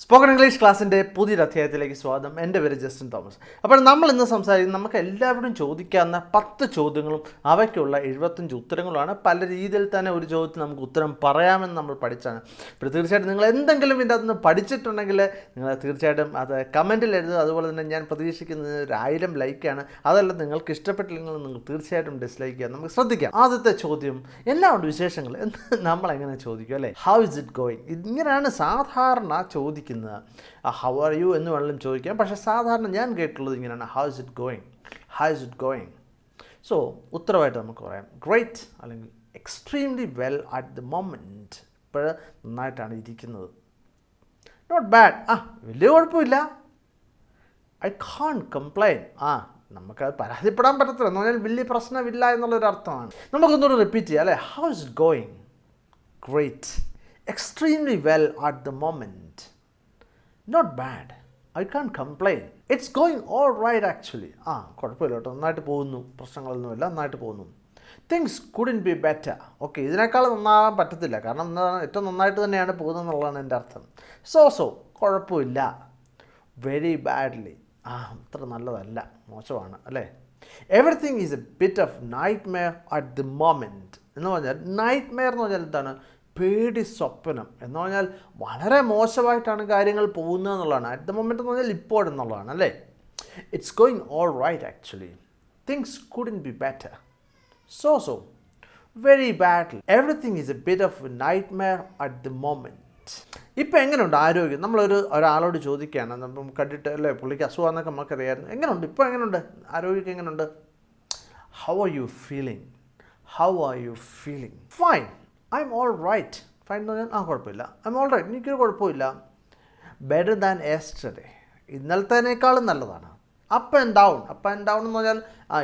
Spoken English ക്ലാസ്സിൻ്റെ പുതിയൊരു അധ്യായത്തിലേക്ക് സ്വാഗതം. എൻ്റെ പേര് ജസ്റ്റിൻ തോമസ്. അപ്പോൾ നമ്മൾ ഇന്ന് സംസാരിക്കുന്നത് നമുക്ക് എല്ലാവരും ചോദിക്കാവുന്ന 10 ചോദ്യങ്ങളും അവയ്ക്കുള്ള 75 ഉത്തരങ്ങളുമാണ്. പല രീതിയിൽ തന്നെ ഒരു ചോദ്യത്തിന് നമുക്ക് ഉത്തരം പറയാമെന്ന് നമ്മൾ പഠിച്ചാണ്. അപ്പോൾ തീർച്ചയായിട്ടും നിങ്ങൾ എന്തെങ്കിലും ഇതിൻ്റെ അകത്ത് നിന്ന് പഠിച്ചിട്ടുണ്ടെങ്കിൽ നിങ്ങൾ തീർച്ചയായിട്ടും അത് കമൻറ്റിൽ എഴുതുക. അതുപോലെ തന്നെ ഞാൻ പ്രതീക്ഷിക്കുന്നത് 1000 ലൈക്കാണ്. അതല്ല നിങ്ങൾക്ക് ഇഷ്ടപ്പെട്ടില്ലെങ്കിൽ നിങ്ങൾ തീർച്ചയായിട്ടും ഡിസ്ലൈക്ക് ചെയ്യുക. നമുക്ക് ശ്രദ്ധിക്കാം. ആദ്യത്തെ ചോദ്യം, എന്നാ ഉണ്ട് വിശേഷങ്ങൾ എന്ന് നമ്മളെങ്ങനെ ചോദിക്കും അല്ലേ? How is it going? ഇങ്ങനെയാണ് സാധാരണ ചോദിക്കുന്നത്. ഹൗ ആർ യു എന്ന് വേണമെങ്കിലും ചോദിക്കാം. പക്ഷേ സാധാരണ ഞാൻ കേട്ടുള്ളത് ഇങ്ങനെയാണ്, how is it going, how is it going. So ഉത്തരവായിട്ട് നമുക്ക് പറയാം ഗ്രേറ്റ് അല്ലെങ്കിൽ extremely well at the moment. ഇപ്പോൾ നന്നായിട്ടാണ് ഇരിക്കുന്നത്. നോട്ട് ബാഡ്, വലിയ കുഴപ്പമില്ല. ഐ കാൺ കംപ്ലൈൻ, നമുക്കത് പരാതിപ്പെടാൻ പറ്റത്തില്ല എന്ന് പറഞ്ഞാൽ വലിയ പ്രശ്നമില്ല എന്നുള്ളൊരു അർത്ഥമാണ്. നമുക്കൊന്നുകൂടി റിപ്പീറ്റ് ചെയ്യാം അല്ലേ? How is it going? Great, extremely well at the moment, not bad, I can't complain, it's going all right actually. കുഴപ്പമില്ല കേട്ടോ, നന്നായിട്ട് പോകുന്നു, പ്രശ്നങ്ങളൊന്നുമില്ല, നന്നായിട്ട് പോകുന്നു. Things couldn't be better. Okay, ഇതിനേക്കാൾ നന്നാകാൻ പറ്റത്തില്ല, കാരണം ഏറ്റവും നന്നായിട്ട് തന്നെയാണ് പോകുന്നത് എന്നുള്ളതാണ് എൻ്റെ അർത്ഥം. സോ കുഴപ്പമില്ല. വെരി ബാഡ്ലി, അത്ര നല്ലതല്ല, മോശമാണ് അല്ലേ? Everything is a bit of nightmare at the moment എന്ന് പറഞ്ഞാൽ, നൈറ്റ് മെയർ എന്ന് പറഞ്ഞാൽ എന്താണ്? പേടി സ്വപ്നം എന്ന് പറഞ്ഞാൽ വളരെ മോശമായിട്ടാണ് കാര്യങ്ങൾ പോകുന്നത് എന്നുള്ളതാണ്. അറ്റ് ദ മൊമെൻറ്റ് എന്ന് പറഞ്ഞാൽ ഇപ്പോഴെന്നുള്ളതാണ് അല്ലേ? It's going all right actually. Things couldn't be better. So very badly. Everything is a bit of nightmare at the moment. ഇപ്പം എങ്ങനെയുണ്ട് ആരോഗ്യം? ഒരാളോട് ചോദിക്കുകയാണ്, നമ്മൾ കണ്ടിട്ട് അല്ലേ, പുള്ളിക്ക് അസുഖമെന്നൊക്കെ നമുക്കറിയായിരുന്നു. എങ്ങനെയുണ്ട് ഇപ്പോൾ? എങ്ങനെയുണ്ട് ആരോഗ്യം? എങ്ങനെയുണ്ട്? How are you feeling? How are you feeling? Fine, I'm all right. Fine എന്ന് പറഞ്ഞാൽ കുഴപ്പമില്ല. ഐ എം ഓൾ റൈറ്റ്, എനിക്കൊരു കുഴപ്പമില്ല. ബെറ്റർ ദാൻ യെസ്റ്റർഡേ, ഇന്നലത്തേനേക്കാളും നല്ലതാണ്. Up and down. Up and down എന്ന് പറഞ്ഞാൽ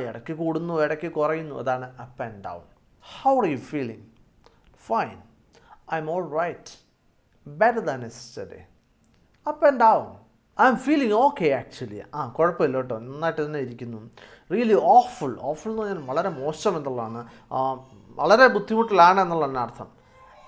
ഇടയ്ക്ക് കൂടുന്നു, ഇടയ്ക്ക് കുറയുന്നു, അതാണ് up and down. How are you feeling? Fine, I'm all right. Better than yesterday, up and down. I'm feeling okay actually. കുഴപ്പമില്ല കേട്ടോ, നന്നായിട്ട് തന്നെ ഇരിക്കുന്നു. Really awful. ഓഫുൾ എന്ന് പറഞ്ഞാൽ വളരെ മോശം എന്നുള്ളതാണ്, വളരെ ബുദ്ധിമുട്ടിലാണ് എന്നുള്ളതാണ് അർത്ഥം.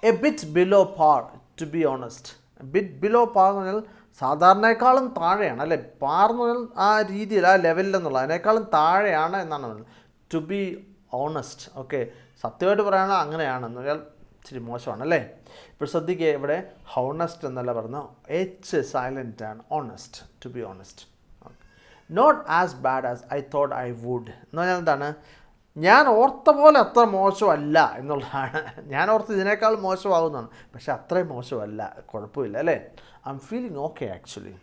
A bit below par, to be honest. Bit below par എന്ന് പറഞ്ഞാൽ സാധാരണയേക്കാളും താഴെയാണ് അല്ലേ? പാർ എന്ന് പറഞ്ഞാൽ ആ രീതിയിൽ, ആ ലെവലിൽ എന്നുള്ള അതിനേക്കാളും താഴെയാണ് എന്നാണ് പറയുന്നത്. To be honest. ഓക്കെ, സത്യമായിട്ട് പറയുകയാണെങ്കിൽ അങ്ങനെയാണെന്ന് പറഞ്ഞാൽ ഇച്ചിരി മോശമാണ് അല്ലേ? ഇപ്പോൾ ശ്രദ്ധിക്കുക, ഇവിടെ ഹോണസ്റ്റ് എന്നല്ല പറഞ്ഞു, എച്ച് സൈലൻ്റ് ആണ്. Honest, to be honest. Not as bad as I thought I would എന്ന് പറഞ്ഞാൽ എന്താണ്? ഞാൻ ഓർത്ത പോലെ അത്ര മോശമല്ല എന്നുള്ളതാണ്. ഞാൻ ഓർത്ത് ഇതിനേക്കാൾ മോശമാകുന്നതാണ്, പക്ഷേ അത്രയും മോശമല്ല, കുഴപ്പമില്ല അല്ലേ? I'm feeling okay actually.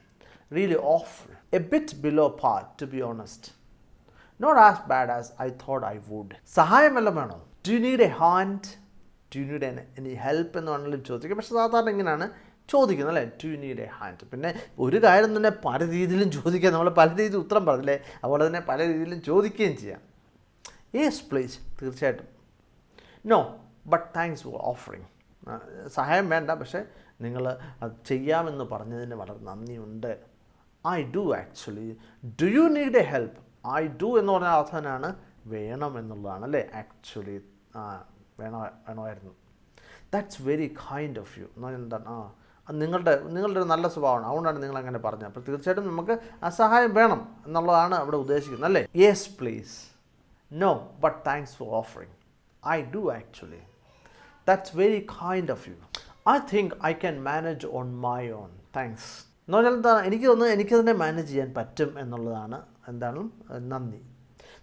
Really awful. A bit below par, to be honest. Not as bad as I thought I would. സഹായം വല്ലതും വേണോ? Do you need a hand? Do you need any help എന്ന് വേണമെങ്കിലും ചോദിക്കും. പക്ഷേ സാധാരണ ഇങ്ങനെയാണ് ചോദിക്കുന്നത് അല്ലേ? Do you need a hand. പിന്നെ ഒരു കാര്യം തന്നെ പല രീതിയിലും ചോദിക്കാം. നമ്മൾ പല രീതിയിൽ ഉത്തരം പറഞ്ഞില്ലേ, അതുപോലെ തന്നെ പല രീതിയിലും ചോദിക്കുകയും ചെയ്യാം. യെസ് പ്ലീസ്, തീർച്ചയായിട്ടും. No but thanks for offering. സഹായം വേണ്ട, പക്ഷേ നിങ്ങൾ അത് ചെയ്യാമെന്ന് പറഞ്ഞതിന് വളരെ നന്ദിയുണ്ട്. I do actually. Do you need a help? I do എന്ന് പറഞ്ഞ അർത്ഥനാണ് വേണം എന്നുള്ളതാണ് അല്ലേ? ആക്ച്വലി വേണമായിരുന്നു. That's very kind of you എന്ന് പറഞ്ഞാൽ എന്താണ്? നിങ്ങളുടെ ഒരു നല്ല സ്വഭാവമാണ്, അതുകൊണ്ടാണ് നിങ്ങൾ അങ്ങനെ പറഞ്ഞത്. അപ്പോൾ തീർച്ചയായിട്ടും നമുക്ക് ആ സഹായം വേണം എന്നുള്ളതാണ് അവിടെ ഉദ്ദേശിക്കുന്നത് അല്ലേ? Yes please. No but thanks for offering. I do actually. That's very kind of you. I think I can manage on my own. Thanks എന്ന് പറഞ്ഞാൽ എന്താണ്? എനിക്ക് തോന്നുന്നു എനിക്കതിനെ മാനേജ് ചെയ്യാൻ പറ്റും എന്നുള്ളതാണ്. എന്താണ്? നന്ദി.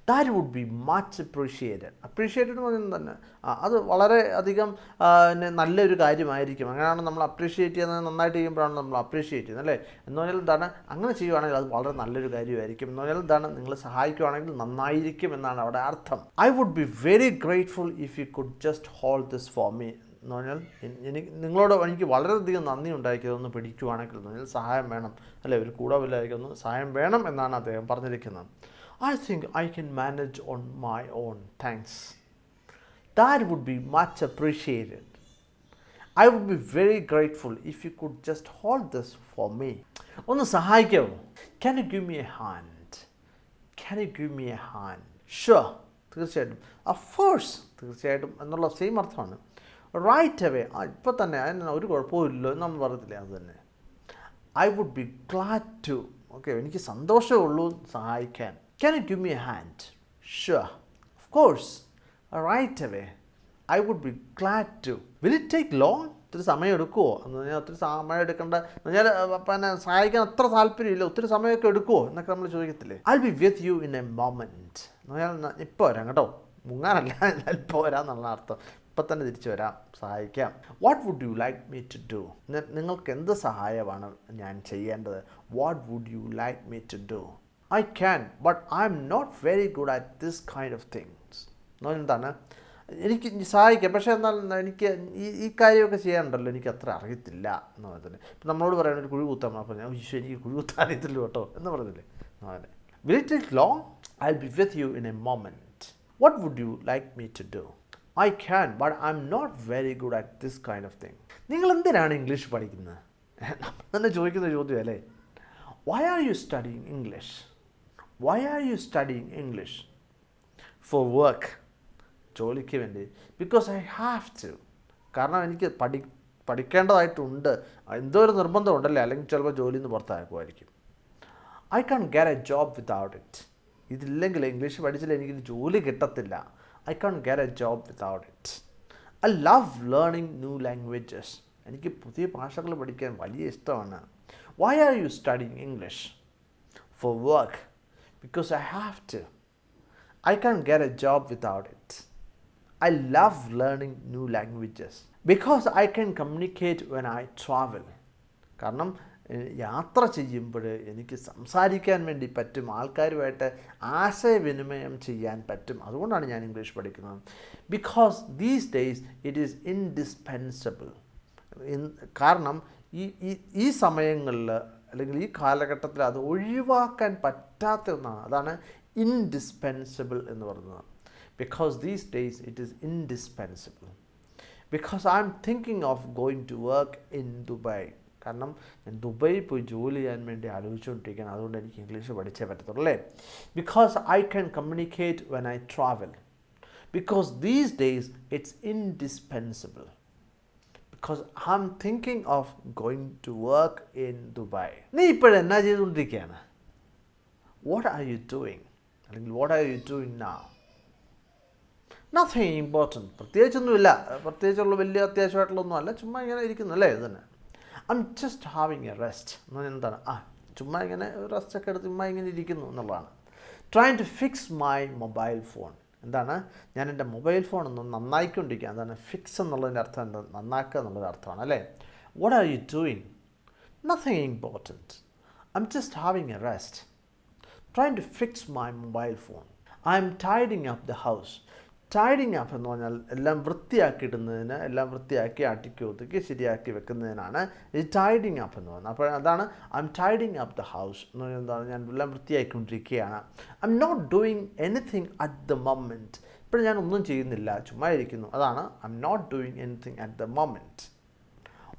That would be much appreciated. Appreciated എന്ന് പറഞ്ഞാൽ തന്നെ അത് വളരെ അധികം നല്ലൊരു കാര്യമായിരിക്കും. അങ്ങനെയാണ് നമ്മൾ അപ്രീഷിയേറ്റ് ചെയ്യുന്നത്. നന്നായിട്ട് ചെയ്യുമ്പോഴാണ് നമ്മൾ അപ്രീഷിയേറ്റ് ചെയ്യുന്നത് അല്ലേ? എന്ന് പറഞ്ഞാൽ എന്താണ്? അങ്ങനെ ചെയ്യുവാണെങ്കിൽ അത് വളരെ നല്ലൊരു കാര്യമായിരിക്കും. എന്ന് പറഞ്ഞാൽ എന്താണ്? നിങ്ങൾ സഹായിക്കുകയാണെങ്കിൽ നന്നായിരിക്കും എന്നാണ് അവിടെ അർത്ഥം. I would be very grateful if you could just hold this for me എന്ന് പറഞ്ഞാൽ നിങ്ങളോട് എനിക്ക് വളരെയധികം നന്ദി ഉണ്ടായിരിക്കും ഒന്ന് പിടിക്കുവാണെങ്കിൽ. എന്ന് പറഞ്ഞാൽ സഹായം വേണം അല്ലേ? ഒരു കൂടവില്ലായിരിക്കും, സഹായം വേണം എന്നാണ് അദ്ദേഹം പറഞ്ഞിരിക്കുന്നത്. I think I can manage on my own. Thanks. That would be much appreciated. I would be very grateful if you could just hold this for me. ഒന്ന് സഹായിക്കാമോ? Can you give me a hand? Can you give me a hand? Sure. തീർച്ചയായിട്ടും. Of course. തീർച്ചയായിട്ടും എന്നുള്ള same അർത്ഥമാണ്. Right away. ഇപ്പോൾ തന്നെ അതിന് ഒരു കുഴപ്പമില്ലല്ലോ എന്ന് നമ്മൾ പറയത്തില്ലേ? അത് തന്നെ. I would be glad to. Okay, എനിക്ക് സന്തോഷമേ ഉള്ളൂ സഹായിക്കാൻ. Can you give me a hand? Sure. Of course. Right away. I would be glad to. Will it take long? ഒത്തിരി സമയം എടുക്കുമോ എന്ന് പറഞ്ഞാൽ ഒത്തിരി സമയം എടുക്കേണ്ട എന്ന് പറഞ്ഞാൽ പിന്നെ സഹായിക്കാൻ അത്ര താല്പര്യമില്ല, ഒത്തിരി സമയമൊക്കെ എടുക്കുമോ എന്നൊക്കെ നമ്മൾ ചോദിക്കത്തില്ലേ. I'll be with you in a moment. എന്ന് പറഞ്ഞാൽ ഇപ്പോൾ വരാം കേട്ടോ, മുങ്ങാനല്ല, എന്നാൽ ഇപ്പോൾ വരാമെന്നുള്ള അർത്ഥം. ഇപ്പം തന്നെ തിരിച്ചു വരാം, സഹായിക്കാം. What would you like me to do? നിങ്ങൾക്ക് എന്ത് സഹായമാണ് ഞാൻ ചെയ്യേണ്ടത്? What would you like me to do? I can but I'm not very good at this kind of things. എന്താണ്, എനിക്ക് സഹായിക്കാം, പക്ഷേ എന്നാൽ എനിക്ക് ഈ കാര്യമൊക്കെ ചെയ്യാനുണ്ടല്ലോ, എനിക്ക് അത്ര അറിയത്തില്ല എന്ന് പറഞ്ഞില്ലേ. ഇപ്പം നമ്മളോട് പറയാൻ ഒരു കുഴി കുത്താൻ അപ്പോൾ ഞാൻ ഈശോ എനിക്ക് കുഴി കുത്താൻ അറിയത്തില്ല കേട്ടോ എന്ന് പറഞ്ഞില്ലേ. അതെ. Will it take long? I will be with you in a moment. What would you like me to do? I can but I'm not very good at this kind of thing. നിങ്ങൾ എന്തിനാണ് English പഠിക്കുന്നത്? നമ്മൾ തന്നെ ചോദിക്കുന്ന ചോദ്യം അല്ലേ. Why are you studying English? Why are you studying English? For work, ജോലിക്ക് വേണ്ടി. ബിക്കോസ് ഐ ഹാവ് ടു, കാരണം എനിക്ക് പഠിക്കേണ്ടതായിട്ടുണ്ട്, എന്തോ ഒരു നിർബന്ധമുണ്ടല്ലേ, അല്ലെങ്കിൽ ചിലപ്പോൾ ജോലിയിൽ നിന്ന് പുറത്താക്കുമായിരിക്കും. I can't get a job without it. ഇതില്ലെങ്കിൽ, ഇംഗ്ലീഷ് പഠിച്ചില്ല എനിക്കൊരു ജോലി കിട്ടത്തില്ല. I can't get a job without it. I love learning new languages. എനിക്ക് പുതിയ ഭാഷകൾ പഠിക്കാൻ വലിയ ഇഷ്ടമാണ്. Why are you studying English? For work. Because I have to. I can't get a job without it. I love learning new languages. Because I can communicate when I travel. കാരണം യാത്ര ചെയ്യുമ്പോൾ എനിക്ക് സംസാരിക്കാൻ വേണ്ടി പറ്റും, ആൾക്കാരുമായിട്ട് ആശയവിനിമയം ചെയ്യാൻ പറ്റും. അതുകൊണ്ടാണ് ഞാൻ ഇംഗ്ലീഷ് പഠിക്കുന്നത്. Because these days it is indispensable. കാരണം ഈ സമയങ്ങളിൽ അല്ലെങ്കിൽ ഈ കാലഘട്ടത്തിൽ അത് ഒഴിവാക്കാൻ പറ്റാത്ത ഒന്നാണ്. അതാണ് ഇൻഡിസ്പെൻസിബിൾ എന്ന് പറയുന്നത്. Because these days it is indispensable. Because I'm thinking of going to work in Dubai. കാരണം ഞാൻ ദുബൈയിൽ പോയി ജോലി ചെയ്യാൻ വേണ്ടി ആലോചിച്ചുകൊണ്ടിരിക്കുകയാണ്. അതുകൊണ്ട് എനിക്ക് ഇംഗ്ലീഷ് പഠിച്ചേ പറ്റത്തുള്ളൂ അല്ലേ. Because I can communicate when I travel. Because these days it's indispensable. Because I'm thinking of going to work in Dubai. നീ ഇപ്പോഴെന്നാ ചെയ്തുകൊണ്ടിരിക്കുകയാണ്? What are you doing? അല്ലെങ്കിൽ what are you doing now? Nothing important. പ്രത്യേകിച്ചൊന്നുമില്ല, പ്രത്യേകിച്ചുള്ള വലിയ അത്യാവശ്യമായിട്ടുള്ളൊന്നും അല്ല, ചുമ്മാ ഇങ്ങനെ ഇരിക്കുന്നു അല്ലേ. ഇത് തന്നെ I'm just having a rest. എന്താണ്, ചുമ്മാ ഇങ്ങനെ റെസ്റ്റൊക്കെ എടുത്ത് ചുമ്മാ ഇങ്ങനെ ഇരിക്കുന്നു എന്നുള്ളതാണ്. Trying to fix my mobile phone. എന്താണ്, ഞാൻ എൻ്റെ മൊബൈൽ ഫോൺ ഒന്ന് നന്നായിക്കൊണ്ടിരിക്കുക. എന്താണ് ഫിക്സ് എന്നുള്ളതിൻ്റെ അർത്ഥം? എന്താ, നന്നാക്കുക എന്നുള്ളൊരു അർത്ഥമാണ് അല്ലേ. What are you doing? Nothing important. I'm just having a rest. Trying to fix my mobile phone. I'm tidying up the house. Tidying up എന്ന് പറഞ്ഞാൽ എല്ലാം വൃത്തിയാക്കിയിടുന്നതിന്, എല്ലാം വൃത്തിയാക്കി അട്ടിക്കി ഒതുക്കി ശരിയാക്കി വെക്കുന്നതിനാണ് ഈ ടൈഡിങ് അപ്പ് എന്ന് പറയുന്നത്. അപ്പോൾ അതാണ് I'm tidying up the house എന്ന് പറഞ്ഞാൽ എന്താണ്, ഞാൻ എല്ലാം വൃത്തിയാക്കിക്കൊണ്ടിരിക്കുകയാണ്. I'm not doing anything at the moment. ഇപ്പോൾ ഞാൻ ഒന്നും ചെയ്യുന്നില്ല, ചുമ്മാ ഇരിക്കുന്നു. അതാണ് I'm not doing anything at the moment.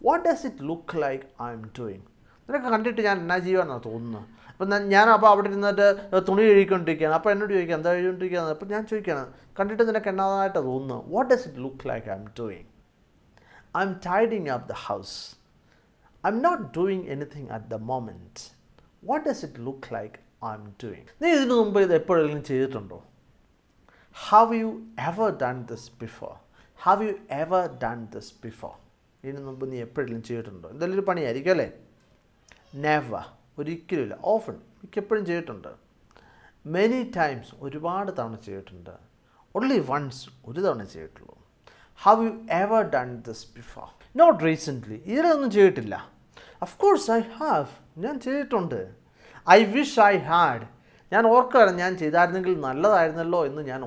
What does it look like I'm doing? നിനക്ക് കണ്ടിട്ട് ഞാൻ എന്നാ ചെയ്യുവാന്നാണ് തോന്നുന്നത്. അപ്പം ഞാനപ്പോൾ അവിടെ ഇരുന്നിട്ട് തുണി കഴുകിക്കൊണ്ടിരിക്കുകയാണ്. അപ്പോൾ എന്നോട് ചോദിക്കുക എന്താ കഴുകിക്കൊണ്ടിരിക്കുകയാണ്. അപ്പോൾ ഞാൻ ചോദിക്കുകയാണ്, കണ്ടിട്ട് നിനക്ക് എന്നതായിട്ട് തോന്നുന്നു? What does it look like I'm doing? I'm tidying up the house. I'm not doing anything at the moment. What does it look like I'm doing? നീ ഇതിനു മുമ്പ് ഇത് എപ്പോഴെങ്കിലും ചെയ്തിട്ടുണ്ടോ? Have you ever done this before? Have you ever done this before? ഇതിനു മുമ്പ് നീ എപ്പോഴെങ്കിലും ചെയ്തിട്ടുണ്ടോ? എന്തെങ്കിലും ഒരു പണിയായിരിക്കും അല്ലേ. നെവർ, ഒരിക്കലുമില്ല. ഓഫൺ, മിക്കപ്പോഴും ചെയ്തിട്ടുണ്ട്. മെനി ടൈംസ്, ഒരുപാട് തവണ ചെയ്തിട്ടുണ്ട്. ഓൺലി വൺസ്, ഒരു തവണ ചെയ്തിട്ടുള്ളൂ. Have you ever done this before? Not recently, ഇതിലൊന്നും ചെയ്തിട്ടില്ല. ഓഫ് കോഴ്സ് ഐ ഹാവ്, ഞാൻ ചെയ്തിട്ടുണ്ട്. ഐ വിഷ് ഐ ഹാഡ്, ഞാൻ ഓർക്കുകയാണ്, ഞാൻ ചെയ്തായിരുന്നെങ്കിൽ നല്ലതായിരുന്നല്ലോ എന്ന് ഞാൻ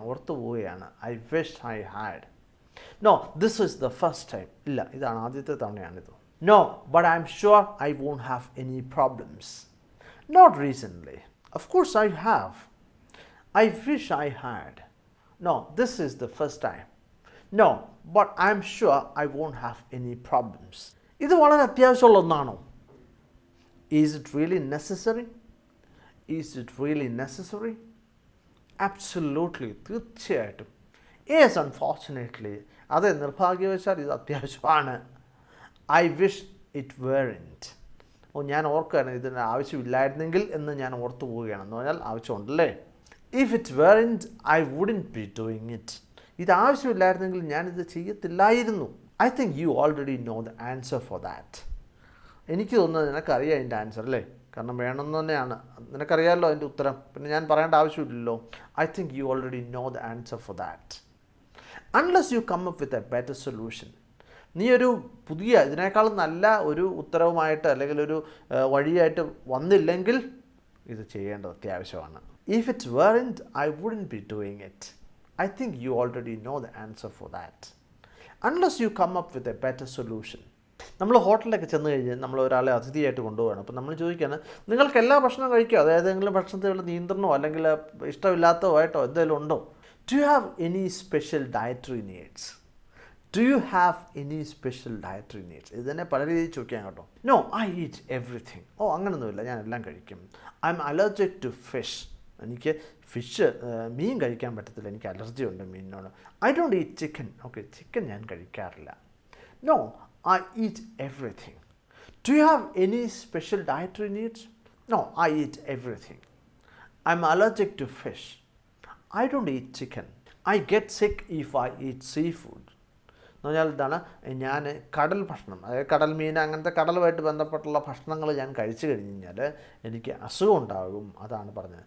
ഓർത്തു പോവുകയാണ്. I wish I had. No, this is the first time, ഇല്ല ഇതാണ് ആദ്യത്തെ തവണയാണിത്. No, but I'm sure I won't have any problems. Not recently. Of course I have. I wish I had. No, this is the first time. No, but I'm sure I won't have any problems. ഇത് വളരെ അത്യാവശ്യമുള്ള ഒന്നാണോ? Is it really necessary? Is it really necessary? Absolutely, തീർച്ചയായിട്ടും. Yes, unfortunately. അതെ, നിർഭാഗ്യവശാൽ ഇത് അത്യാവശ്യമാണ്. I wish it weren't. ഞാൻ ഓർക്കുകയാണ് ഇതിന് ആവശ്യമില്ലായിരുന്നെങ്കിൽ എന്ന് ഞാൻ ഓർത്തു പോവുകയാണെന്ന് പറഞ്ഞാൽ ആവശ്യമുണ്ടല്ലേ. If it weren't I wouldn't be doing it. ഇത് ആവശ്യമില്ലായിരുന്നെങ്കിൽ ഞാനിത് ചെയ്യത്തില്ലായിരുന്നു. I think you already know the answer for that. എനിക്ക് തോന്നുന്നത് നിനക്കറിയാം അതിൻ്റെ ആൻസർ അല്ലേ, കാരണം വേണമെന്ന് തന്നെയാണ്, നിനക്കറിയാമല്ലോ അതിൻ്റെ ഉത്തരം, പിന്നെ ഞാൻ പറയേണ്ട ആവശ്യമില്ലല്ലോ. I think you already know the answer for that. Unless you come up with a better solution. നീ ഒരു പുതിയ ഇതിനേക്കാളും നല്ല ഒരു ഉത്തരവുമായിട്ട് അല്ലെങ്കിൽ ഒരു വഴിയായിട്ട് വന്നില്ലെങ്കിൽ ഇത് ചെയ്യേണ്ടത് അത്യാവശ്യമാണ്. If it weren't I wouldn't be doing it. I think you already know the answer for that. Unless you come up with a better solution. നമ്മൾ ഹോട്ടലിലൊക്കെ ചെന്ന് കഴിഞ്ഞ് നമ്മൾ ഒരാളെ അതിഥിയായിട്ട് കൊണ്ടുപോകണം. അപ്പോൾ നമ്മൾ ചോദിക്കുകയാണ്, നിങ്ങൾക്ക് എല്ലാ ഭക്ഷണവും കഴിക്കുക, അതായത് ഏതെങ്കിലും ഭക്ഷണത്തിൽ വല്ല നിയന്ത്രണമോ അല്ലെങ്കിൽ ഇഷ്ടമില്ലാത്തതോ ആയിട്ടോ എന്തെങ്കിലും ഉണ്ടോ? Do you have any special dietary needs? Do you have any special dietary needs? ഇത് തന്നെ പല രീതിയിൽ ചോദിക്കാൻ കേട്ടോ. No, I eat everything. ഓ അങ്ങനൊന്നുമില്ല, ഞാൻ എല്ലാം കഴിക്കും. I'm allergic to fish. എനിക്ക് മീൻ കഴിക്കാൻ പറ്റത്തില്ല, എനിക്ക് അലർജി ഉണ്ട് മീനിനോട്. I don't eat chicken. Okay, chicken ഞാൻ കഴിക്കാറില്ല. No, I eat everything. Do you have any special dietary needs? No, I eat everything. I'm allergic to fish. I don't eat chicken. I get sick if I eat seafood. എന്ന് പറഞ്ഞാൽ ഇതാണ്, ഞാൻ കടൽ ഭക്ഷണം, അതായത് കടൽ മീൻ അങ്ങനത്തെ കടലുമായിട്ട് ബന്ധപ്പെട്ടുള്ള ഭക്ഷണങ്ങൾ ഞാൻ കഴിച്ചു കഴിഞ്ഞ് കഴിഞ്ഞാൽ എനിക്ക് അസുഖം ഉണ്ടാകും. അതാണ് പറഞ്ഞത്.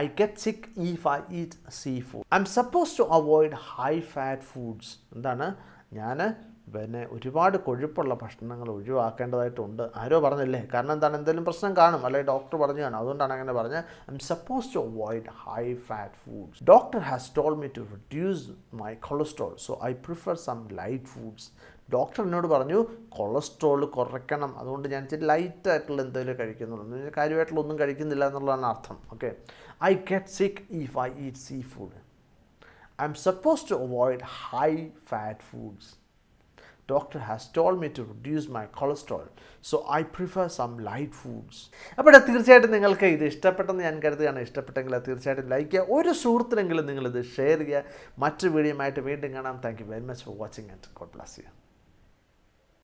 I get sick if I eat seafood. I'm supposed to avoid high fat foods. എന്താണ്, ഞാൻ പിന്നെ ഒരുപാട് കൊഴുപ്പുള്ള ഭക്ഷണങ്ങൾ ഒഴിവാക്കേണ്ടതായിട്ടുണ്ട്. ആരോ പറഞ്ഞില്ലേ, കാരണം എന്താണ്, എന്തെങ്കിലും പ്രശ്നം കാണും, അല്ലെങ്കിൽ ഡോക്ടർ പറഞ്ഞു കാണും, അതുകൊണ്ടാണ് അങ്ങനെ പറഞ്ഞത്. I'm suppose to avoid high fat foods. Doctor has told me to reduce my cholesterol, so I prefer some light foods. Doctor എന്നോട് പറഞ്ഞു കൊളസ്ട്രോൾ കുറയ്ക്കണം, അതുകൊണ്ട് ഞാൻ ഇച്ചിരി ലൈറ്റായിട്ടുള്ള എന്തെങ്കിലും കഴിക്കുന്നുള്ളൂ, കാര്യമായിട്ടുള്ള ഒന്നും കഴിക്കുന്നില്ല എന്നുള്ളതാണ് അർത്ഥം. Okay, I get sick if I eat seafood. I'm suppose to avoid high fat foods. Doctor has told me to reduce my cholesterol, so I prefer some light foods. അപ്പോൾ തീർച്ചയായിട്ടും നിങ്ങൾക്ക് ഇത് ഇഷ്ടപ്പെട്ടെന്ന് ഞാൻ കരുതുകയാണ്. ഇഷ്ടപ്പെട്ടെങ്കിൽ തീർച്ചയായിട്ടും like ചെയ്യുക, ഒരു സുഹൃത്തിനെങ്കിലും നിങ്ങളിത് ഷെയർ ചെയ്യുക. മറ്റൊരു വീഡിയോയുമായിട്ട് വീണ്ടും കാണാം. Thank you very much for watching and God bless you.